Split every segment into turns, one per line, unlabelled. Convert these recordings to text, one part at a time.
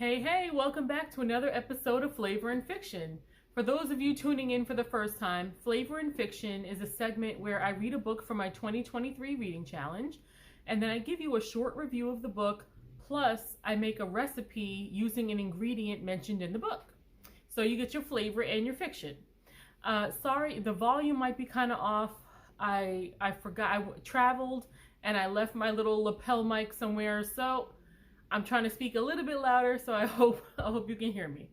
Hey, welcome back to another episode of Flavor and Fiction. For those of you tuning in for the first time, Flavor and Fiction is a segment where I read a book from my 2023 reading challenge, and then I give you a short review of the book, plus I make a recipe using an ingredient mentioned in the book. So you get your flavor and your fiction. Sorry, the volume might be kind of off. I forgot, I traveled and I left my little lapel mic somewhere, so I'm trying to speak a little bit louder, so I hope you can hear me.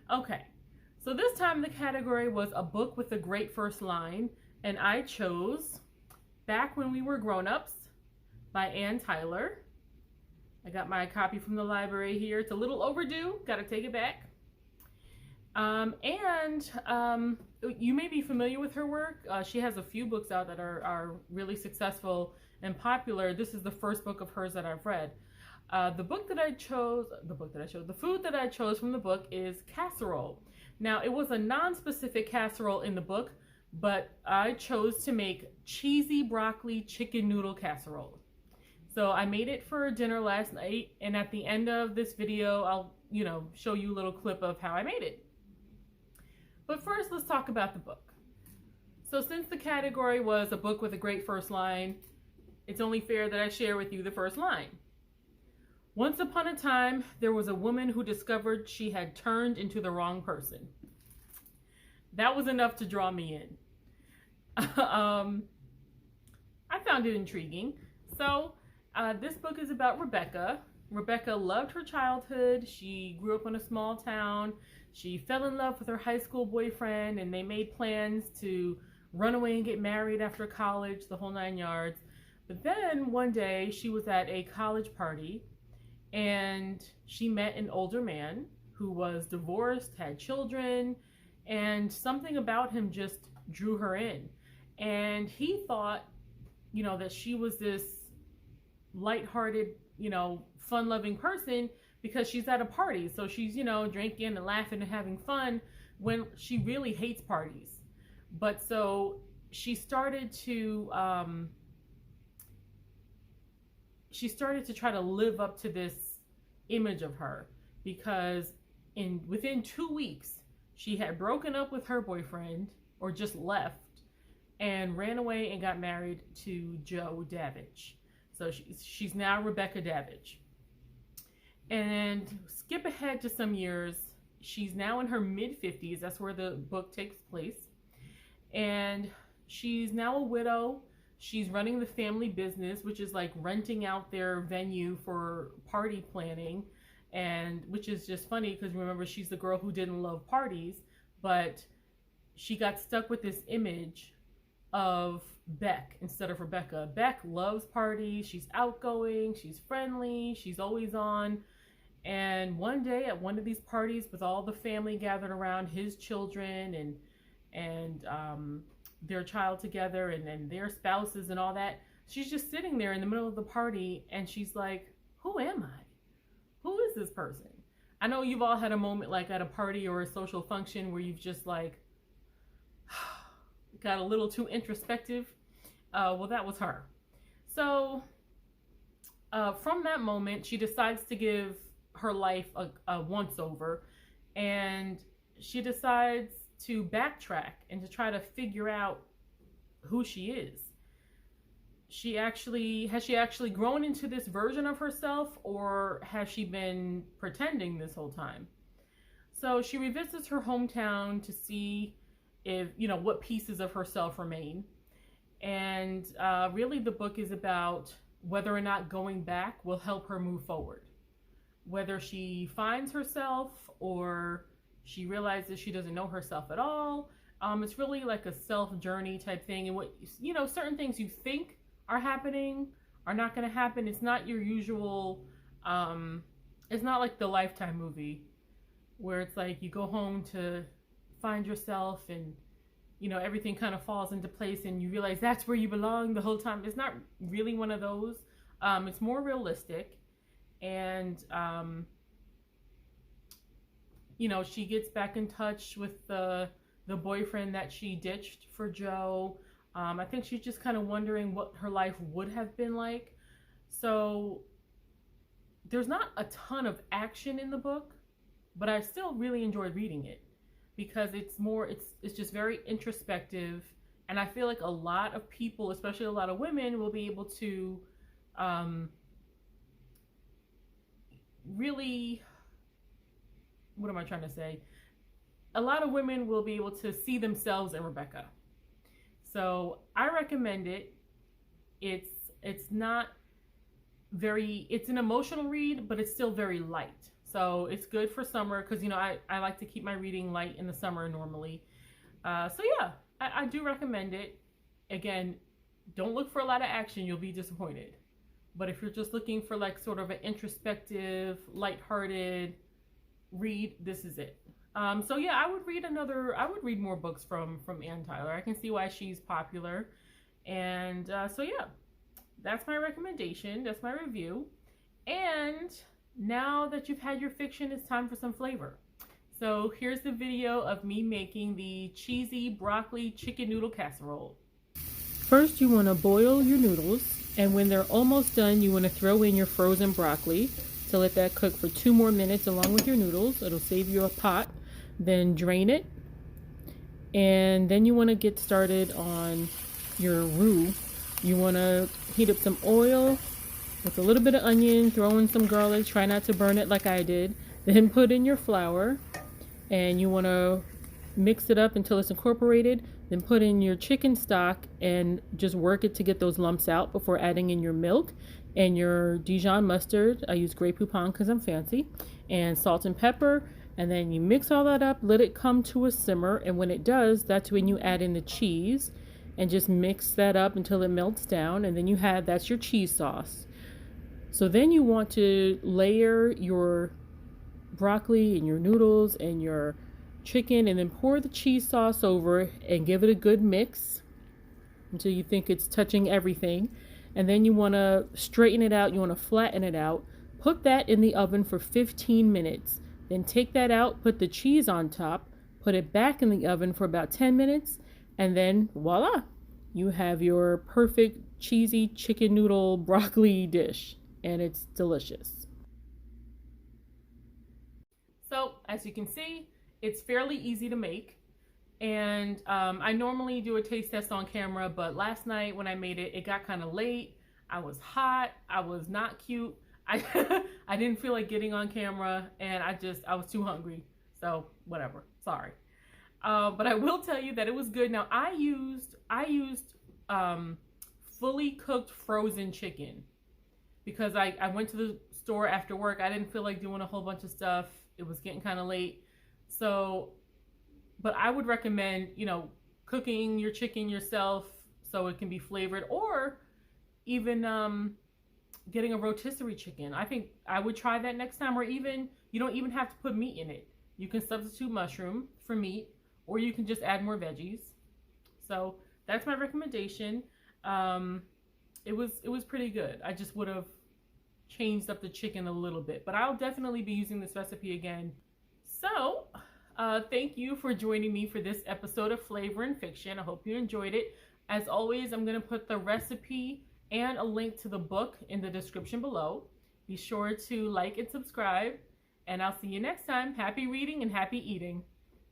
Okay, so this time the category was a book with a great first line, and I chose Back When We Were Grownups by Ann Tyler. I got my copy from the library here. It's a little overdue, gotta take it back. You may be familiar with her work. She has a few books out that are really successful and popular. This is the first book of hers that I've read. The food that I chose from the book is casserole. Now, it was a non-specific casserole in the book, but I chose to make cheesy broccoli chicken noodle casserole. So I made it for dinner last night, and at the end of this video, I'll, show you a little clip of how I made it. But first, let's talk about the book. So since the category was a book with a great first line, it's only fair that I share with you the first line. Once upon a time, there was a woman who discovered she had turned into the wrong person. That was enough to draw me in. I found it intriguing. So this book is about Rebecca. Rebecca loved her childhood. She grew up in a small town. She fell in love with her high school boyfriend, and they made plans to run away and get married after college, the whole 9 yards. But then one day she was at a college party, and she met an older man who was divorced, had children, and something about him just drew her in. And he thought, that she was this lighthearted, fun-loving person because she's at a party. So she's, drinking and laughing and having fun when she really hates parties. But so she started to try to live up to this image of her, because within 2 weeks she had broken up with her boyfriend, or just left, and ran away and got married to Joe Davidge. So she's now Rebecca Davidge. And skip ahead to some years, she's now in her mid-50s. That's where the book takes place. And she's now a widow. She's running the family business, which is like renting out their venue for party planning, and which is just funny because remember, she's the girl who didn't love parties, but she got stuck with this image of Beck instead of Rebecca. Beck loves parties. She's outgoing. She's friendly. She's always on. And one day at one of these parties with all the family gathered around, his children and their child together, and then their spouses and all that, she's just sitting there in the middle of the party, and she's like, who am I? Who is this person? I know you've all had a moment like at a party or a social function where you've just like got a little too introspective. Well, that was her. So from that moment, she decides to give her life a once-over, and she decides to backtrack and to try to figure out who she is. Has she actually grown into this version of herself, or has she been pretending this whole time? So she revisits her hometown to see if, what pieces of herself remain. And really the book is about whether or not going back will help her move forward. Whether she finds herself or she realizes she doesn't know herself at all. It's really like a self-journey type thing. And what, certain things you think are happening are not going to happen. It's not your usual, it's not like the Lifetime movie where it's like you go home to find yourself and, everything kind of falls into place and you realize that's where you belong the whole time. It's not really one of those. It's more realistic. And, she gets back in touch with the boyfriend that she ditched for Joe. I think she's just kind of wondering what her life would have been like. So there's not a ton of action in the book. but I still really enjoyed reading it because it's just very introspective, and I feel like a lot of people, especially a lot of women, will be able to really, what am I trying to say? A lot of women will be able to see themselves in Rebecca. So I recommend it. It's not very, it's an emotional read, but it's still very light. So it's good for summer because, you know, I like to keep my reading light in the summer normally. So yeah, I do recommend it. Again, don't look for a lot of action. You'll be disappointed. But if you're just looking for like sort of an introspective, lighthearted read, this is it. So yeah, I would read more books from Ann Tyler. I can see why she's popular. And so yeah, that's my recommendation. That's my review. And now that you've had your fiction, it's time for some flavor. So here's the video of me making the cheesy broccoli chicken noodle casserole. First, you want to boil your noodles, and when they're almost done, you want to throw in your frozen broccoli to let that cook for 2 more minutes along with your noodles. It'll save you a pot. Then drain it, and then you want to get started on your roux. You want to heat up some oil with a little bit of onion, throw in some garlic, try not to burn it like I did. Then put in your flour, and you want to mix it up until it's incorporated. Then put in your chicken stock and just work it to get those lumps out before adding in your milk and your Dijon mustard. I use Grey Poupon because I'm fancy, and salt and pepper. And then you mix all that up, let it come to a simmer, and when it does, that's when you add in the cheese and just mix that up until it melts down, and then that's your cheese sauce. So then you want to layer your broccoli and your noodles and your chicken, and then pour the cheese sauce over and give it a good mix until you think it's touching everything. And then you want to straighten it out, you want to flatten it out. Put that in the oven for 15 minutes. Then take that out, put the cheese on top, put it back in the oven for about 10 minutes, and then voila, you have your perfect cheesy chicken noodle broccoli dish, and it's delicious. So as you can see, it's fairly easy to make, and I normally do a taste test on camera, but last night when I made it, it got kind of late. I was hot, I was not cute. I didn't feel like getting on camera, and I was too hungry, so whatever, sorry. But I will tell you that it was good. Now I used fully cooked frozen chicken because I went to the store after work. I didn't feel like doing a whole bunch of stuff. It was getting kind of late. So, but I would recommend, you know, cooking your chicken yourself so it can be flavored, or even getting a rotisserie chicken. I think I would try that next time, or even, you don't even have to put meat in it. You can substitute mushroom for meat, or you can just add more veggies. So that's my recommendation. It was pretty good. I just would have changed up the chicken a little bit, but I'll definitely be using this recipe again. So thank you for joining me for this episode of Flavor and Fiction. I hope you enjoyed it. As always, I'm going to put the recipe and a link to the book in the description below. Be sure to like and subscribe, and I'll see you next time. Happy reading and happy eating.